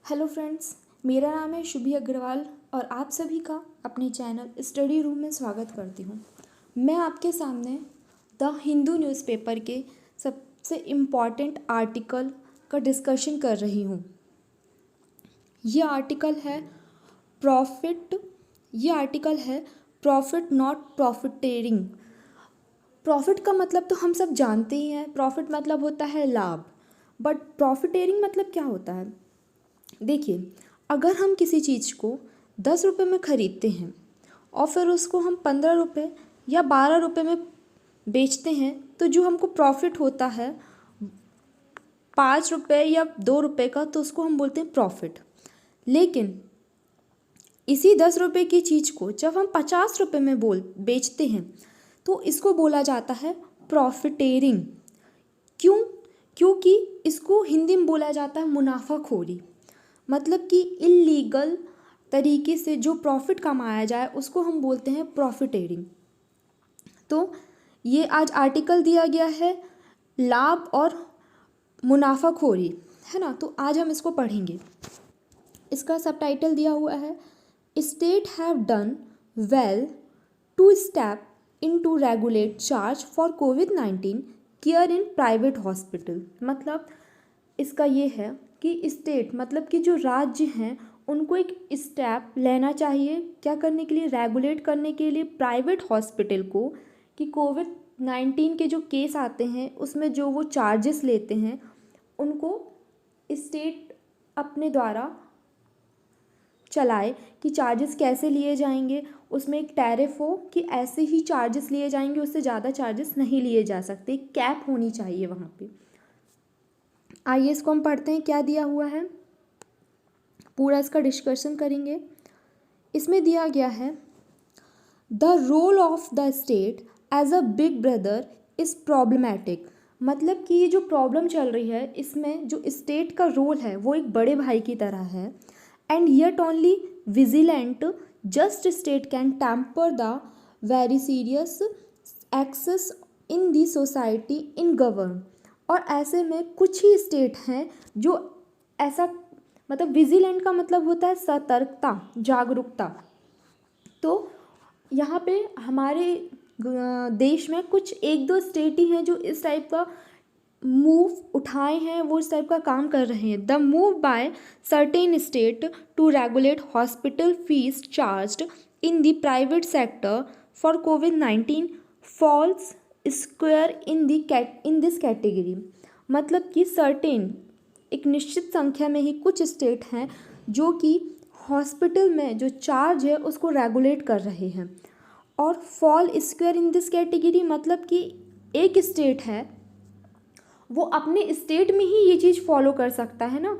Hello friends, मेरा नाम है शुभी अग्रवाल और आप सभी का अपने चैनल स्टडी रूम में स्वागत करती हूँ। मैं आपके सामने द हिंदू न्यूज़पेपर के सबसे इम्पॉर्टेंट आर्टिकल का डिस्कशन कर रही हूँ। ये आर्टिकल है प्रॉफिट नॉट प्रॉफिटेरिंग। प्रॉफिट का मतलब तो हम सब जानते ही हैं, प्रॉफिट मतलब होता है लाभ, बट प्रॉफिटेरिंग मतलब क्या होता है। देखिए, अगर हम किसी चीज़ को 10 रुपये में ख़रीदते हैं और फिर उसको हम 15 रुपये या 12 रुपये में बेचते हैं, तो जो हमको प्रॉफिट होता है 5 रुपये या 2 रुपये का, तो उसको हम बोलते हैं प्रॉफिट। लेकिन इसी 10 रुपये की चीज़ को जब हम 50 रुपये में बेचते हैं, तो इसको बोला जाता है प्रॉफिटेरिंग। क्यों? क्योंकि इसको हिंदी में बोला जाता है मुनाफाखोरी। मतलब कि इल्लीगल तरीके से जो प्रॉफिट कमाया जाए उसको हम बोलते हैं प्रॉफिटेरिंग। तो ये आज आर्टिकल दिया गया है लाभ और मुनाफाखोरी, है ना। तो आज हम इसको पढ़ेंगे। इसका सबटाइटल दिया हुआ है state have done well to step in to regulate charge for कोविड-19 केयर इन प्राइवेट हॉस्पिटल। मतलब इसका ये है कि स्टेट मतलब कि जो राज्य हैं उनको एक स्टेप लेना चाहिए, क्या करने के लिए, रेगुलेट करने के लिए प्राइवेट हॉस्पिटल को, कि कोविड-19 के जो केस आते हैं उसमें जो वो चार्जेस लेते हैं उनको स्टेट अपने द्वारा चलाए कि चार्जेस कैसे लिए जाएंगे। उसमें एक टैरिफ हो कि ऐसे ही चार्जेस लिए जाएंगे, उससे ज़्यादा चार्जेस नहीं लिए जा सकते, कैप होनी चाहिए वहाँ पे। आइए इसको हम पढ़ते हैं, क्या दिया हुआ है, पूरा इसका डिस्कशन करेंगे। इसमें दिया गया है the role of the state as a big brother is problematic. मतलब कि ये जो प्रॉब्लम चल रही है इसमें जो स्टेट का रोल है वो एक बड़े भाई की तरह है। And yet only vigilant just state can tamper the very serious access in the society in govern. और ऐसे में कुछ ही स्टेट हैं जो ऐसा, मतलब विजिलेंट का मतलब होता है सतर्कता, जागरूकता। तो यहाँ पे हमारे देश में कुछ एक दो स्टेट ही हैं जो इस टाइप का मूव उठाए हैं, वो इस टाइप का काम कर रहे हैं। The move by certain state to regulate hospital fees charged in the private sector for कोविड-19 falls square in this category. मतलब कि सर्टेन एक निश्चित संख्या में ही कुछ स्टेट हैं जो कि हॉस्पिटल में जो चार्ज है उसको रेगुलेट कर रहे हैं। और fall square in this category मतलब कि एक स्टेट है वो अपने स्टेट में ही ये चीज़ फॉलो कर सकता है ना,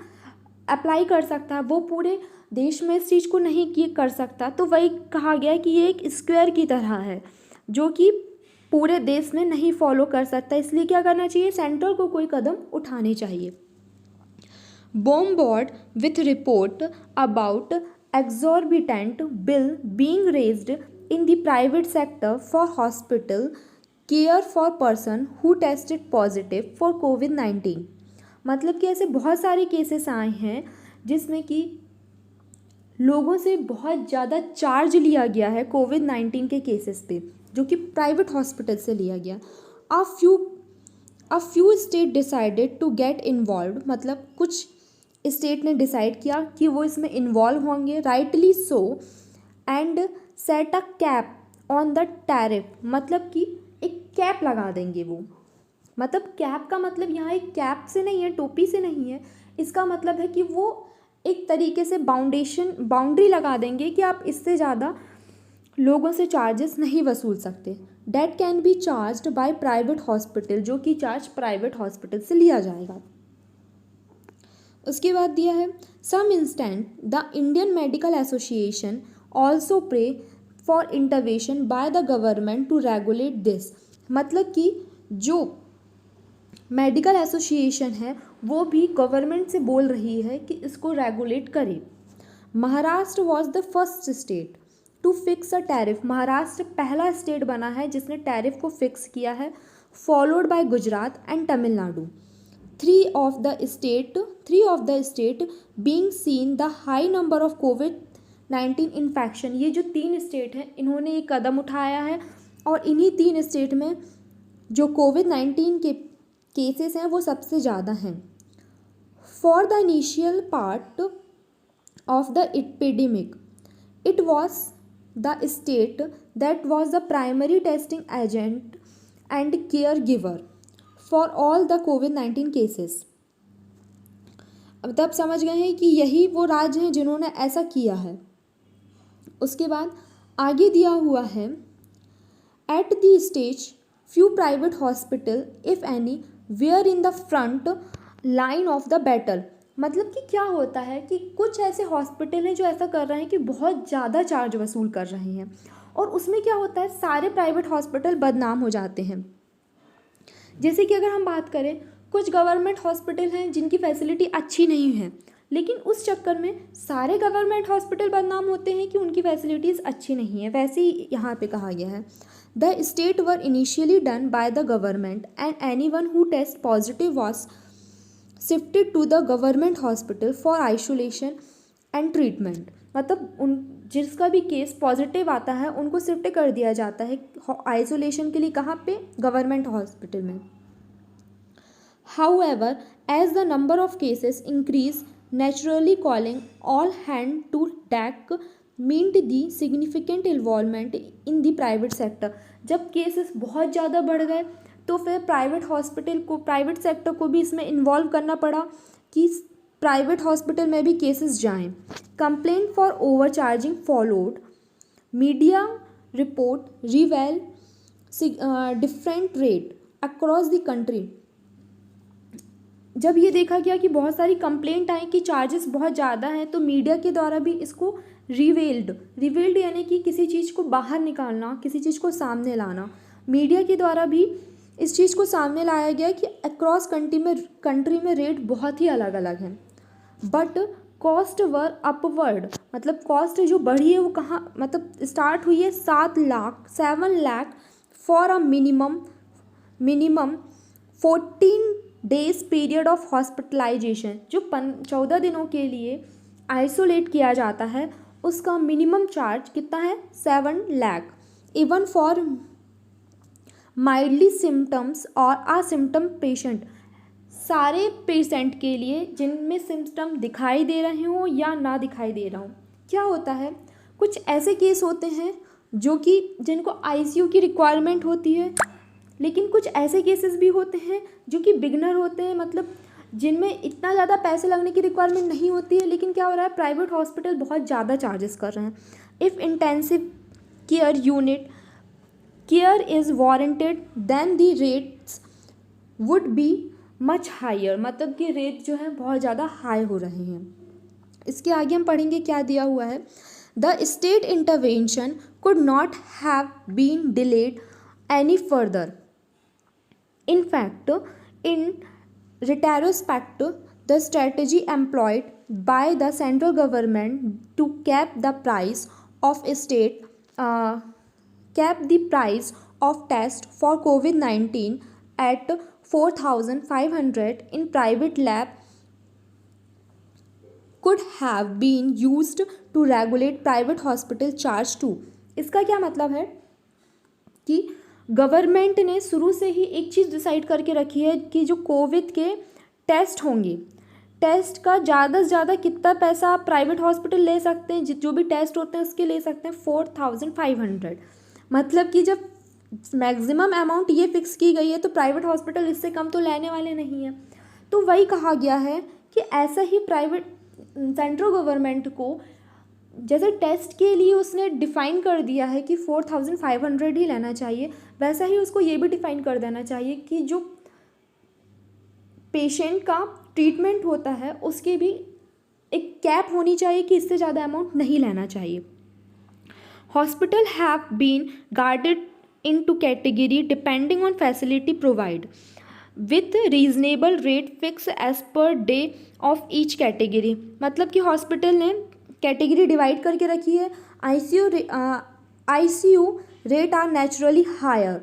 अप्लाई कर सकता है, वो पूरे देश में इस चीज़ को नहीं कर सकता। तो वही कहा गया कि ये एक स्क्वायर की तरह है जो कि पूरे देश में नहीं फॉलो कर सकता। इसलिए क्या करना चाहिए, सेंट्रल को कोई कदम उठाने चाहिए। बोम्बार्ड with report about exorbitant bill being raised in the private sector for hospital care for person who tested positive for COVID-19। मतलब कि ऐसे बहुत सारे केसेस आए हैं जिसमें कि लोगों से बहुत ज़्यादा चार्ज लिया गया है कोविड-19 के केसेस पे, जो कि प्राइवेट हॉस्पिटल से लिया गया। A few state decided to get involve. मतलब कुछ स्टेट ने डिसाइड किया कि वो इसमें इन्वॉल्व होंगे, rightly so, and set a cap on the tariff. मतलब कि एक कैप लगा देंगे वो। मतलब कैप का मतलब यहाँ एक कैप से नहीं है, टोपी से नहीं है, इसका मतलब है कि वो एक तरीके से बाउंड्री लगा देंगे कि आप इससे ज़्यादा लोगों से चार्जेस नहीं वसूल सकते। Date can be charged by private hospital, जो कि चार्ज प्राइवेट हॉस्पिटल से लिया जाएगा। उसके बाद दिया है some instant the Indian Medical Association also pray for intervention by the government to regulate this. मतलब कि जो मेडिकल एसोसिएशन है वो भी गवर्नमेंट से बोल रही है कि इसको रेगुलेट करे। Maharashtra was the first state to fix a tariff. Maharashtra पहला स्टेट बना है जिसने टैरिफ को फिक्स किया है, followed by Gujarat and Tamil Nadu. three of the state being seen the high number of COVID-19 infection. ये जो 3 स्टेट हैं इन्होंने ये कदम उठाया है और इन्हीं 3 स्टेट में जो COVID-19 के केसेस हैं वो सबसे ज़्यादा हैं। For the initial part of the epidemic, it was the state that was the primary testing agent and caregiver for all the COVID-19 cases। अब तब समझ गए हैं कि यही वो राज्य हैं जिन्होंने ऐसा किया है। उसके बाद आगे दिया हुआ है at the stage few private hospital if any were in the front line of the battle। मतलब कि क्या होता है कि कुछ ऐसे हॉस्पिटल हैं जो ऐसा कर रहे हैं कि बहुत ज़्यादा चार्ज वसूल कर रहे हैं और उसमें क्या होता है सारे प्राइवेट हॉस्पिटल बदनाम हो जाते हैं। जैसे कि अगर हम बात करें कुछ गवर्नमेंट हॉस्पिटल हैं जिनकी फैसिलिटी अच्छी नहीं है, लेकिन उस चक्कर में सारे गवर्नमेंट हॉस्पिटल बदनाम होते हैं कि उनकी फैसिलिटीज़ अच्छी नहीं है। वैसे ही यहाँ पे कहा गया है the state were initially done by the government and anyone who test positive was shifted to the government hospital for isolation and treatment. मतलब उन जिसका भी केस पॉजिटिव आता है उनको शिफ्ट कर दिया जाता है आइसोलेशन के लिए। कहाँ पे? गवर्नमेंट हॉस्पिटल में। However as the number of cases increase naturally calling all hand to deck meant the significant involvement in the private sector. जब केसेस बहुत ज़्यादा बढ़ गए तो फिर प्राइवेट सेक्टर को भी इसमें इन्वॉल्व करना पड़ा कि प्राइवेट हॉस्पिटल में भी केसेस जाएं। Complaint for over charging followed, media report रिवेल different rate across the country. जब ये देखा गया कि बहुत सारी कंप्लेंट आई कि चार्जेस बहुत ज़्यादा हैं तो मीडिया के द्वारा भी इसको रिवेल्ड यानी कि किसी चीज़ को बाहर निकालना, किसी चीज़ को सामने लाना। मीडिया के द्वारा भी इस चीज़ को सामने लाया गया कि अक्रॉस कंट्री में रेट बहुत ही अलग अलग हैं। बट कॉस्ट वर अपवर्ड, मतलब कॉस्ट जो बढ़ी है वो कहाँ मतलब स्टार्ट हुई है 7 lakh for a minimum 14 days period of hospitalization. जो 14 दिनों के लिए आइसोलेट किया जाता है उसका मिनिमम चार्ज कितना है? 7 lakh. Even for mildly symptoms और असिम्टम पेशेंट, सारे पेशेंट के लिए जिनमें सिम्टम दिखाई दे रहे हों या ना दिखाई दे रहा हो। क्या होता है कुछ ऐसे केस होते हैं जो कि जिनको आईसीयू की रिक्वायरमेंट होती है, लेकिन कुछ ऐसे केसेस भी होते हैं जो कि बिगनर होते हैं, मतलब जिनमें इतना ज़्यादा पैसे लगने की रिक्वायरमेंट नहीं होती है, लेकिन क्या हो रहा है प्राइवेट हॉस्पिटल बहुत ज़्यादा चार्जेस कर रहे हैं। If intensive care unit care is warranted then the rates would be much higher, मतलब कि रेट जो है बहुत ज़्यादा हाई हो रहे हैं। इसके आगे हम पढ़ेंगे क्या दिया हुआ है। The state intervention could not have been delayed any further. In fact, in retrospect, the strategy employed by the central government to cap the price of test for COVID-19 at 4,500 in private lab could have been used to regulate private hospital charge too। इसका क्या मतलब है कि government ने शुरू से ही एक चीज़ decide करके रखी है कि जो कोविड के टेस्ट होंगे, टेस्ट का ज़्यादा से ज़्यादा कितना पैसा आप प्राइवेट हॉस्पिटल ले सकते हैं, जो भी टेस्ट होते हैं उसके ले सकते हैं 4,500। मतलब कि जब मैक्सिमम अमाउंट ये फिक्स की गई है तो प्राइवेट हॉस्पिटल इससे कम तो लेने वाले नहीं हैं। तो वही कहा गया है कि ऐसा ही प्राइवेट सेंट्रल गवर्नमेंट को जैसे टेस्ट के लिए उसने डिफ़ाइन कर दिया है कि 4,500 ही लेना चाहिए, वैसा ही उसको ये भी डिफ़ाइन कर देना चाहिए कि जो पेशेंट का ट्रीटमेंट होता है उसकी भी एक कैप होनी चाहिए कि इससे ज़्यादा अमाउंट नहीं लेना चाहिए। Hospital have been graded in two category depending on facility provide with reasonable rate fix as per day of each category. मतलब कि हॉस्पिटल ने कैटेगरी डिवाइड करके रखी है। ICU rate are naturally higher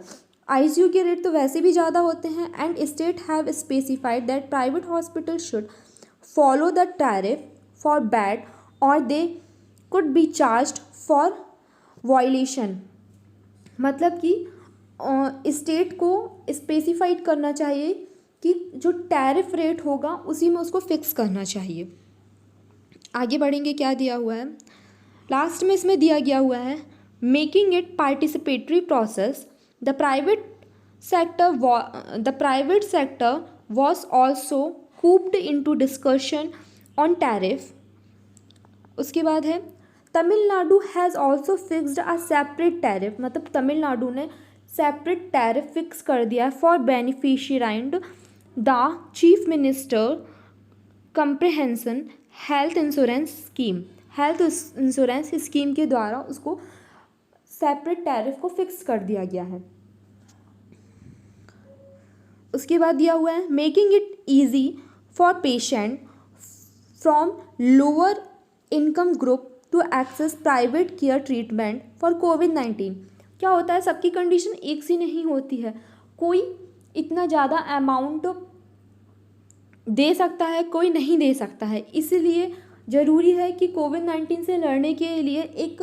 ICU के रेट तो वैसे भी ज़्यादा होते हैं। And state have specified that private hospital should follow the tariff for bed और they could be charged for violation. मतलब कि स्टेट को स्पेसिफाइड करना चाहिए कि जो टैरिफ रेट होगा उसी में उसको फिक्स करना चाहिए। आगे बढ़ेंगे, क्या दिया हुआ है लास्ट में, इसमें दिया गया हुआ है making it participatory process. The private sector was also cooped into discussion on tariff. उसके बाद है Tamil Nadu has also fixed a separate tariff. मतलब तमिलनाडु ने सेपरेट टैरिफ फिक्स कर दिया for beneficiary the chief minister comprehension health insurance scheme. Health insurance scheme के द्वारा उसको सेपरेट टैरिफ को फिक्स कर दिया गया है। उसके बाद दिया हुआ है making it easy for patient from lower income group to access private care treatment for कोविड-19। क्या होता है, सबकी कंडीशन एक सी नहीं होती है। कोई इतना ज़्यादा अमाउंट दे सकता है, कोई नहीं दे सकता है। इसलिए ज़रूरी है कि कोविड-19 से लड़ने के लिए एक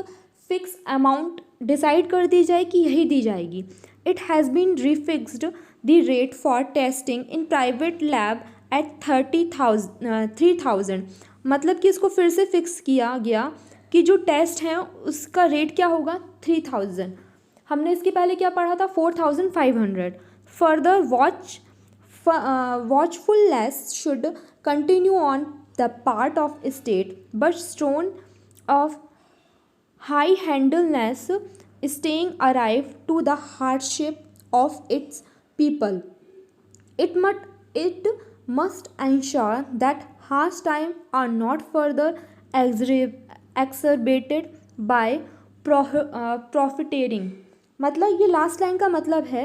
फ़िक्स अमाउंट डिसाइड कर दी जाए कि यही दी जाएगी। It has been refixed the rate for testing in private lab at 3,000। मतलब कि इसको फिर से फिक्स किया गया कि जो टेस्ट हैं उसका रेट क्या होगा 3,000। हमने इसके पहले क्या पढ़ा था 4,500। Further watchfulness should continue on the part of state, but shown of high-handedness staying alive to the hardship of its people. It must ensure that harsh times are not further exacerbated by profiteering। मतलब ये last line का मतलब है,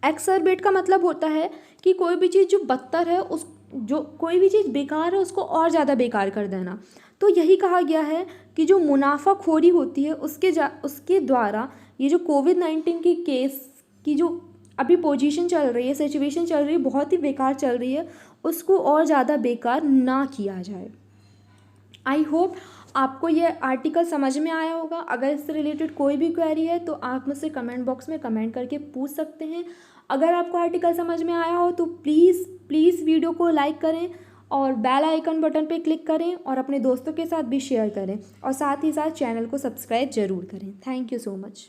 एक्सरबेट का मतलब होता है कि कोई भी चीज़ जो बदतर है उस जो कोई भी चीज़ बेकार है उसको और ज़्यादा बेकार कर देना। तो यही कहा गया है कि जो मुनाफाखोरी होती है उसके द्वारा ये जो कोविड-19 की केस की जो अभी पोजीशन चल रही है, सिचुएशन चल रही है, बहुत ही बेकार चल रही है, उसको और ज़्यादा बेकार ना किया जाए। आई होप आपको ये आर्टिकल समझ में आया होगा। अगर इससे रिलेटेड कोई भी क्वेरी है तो आप मुझसे कमेंट बॉक्स में कमेंट करके पूछ सकते हैं। अगर आपको आर्टिकल समझ में आया हो तो प्लीज़ वीडियो को लाइक करें और बेल आइकन बटन पे क्लिक करें और अपने दोस्तों के साथ भी शेयर करें और साथ ही साथ चैनल को सब्सक्राइब ज़रूर करें। Thank you so much.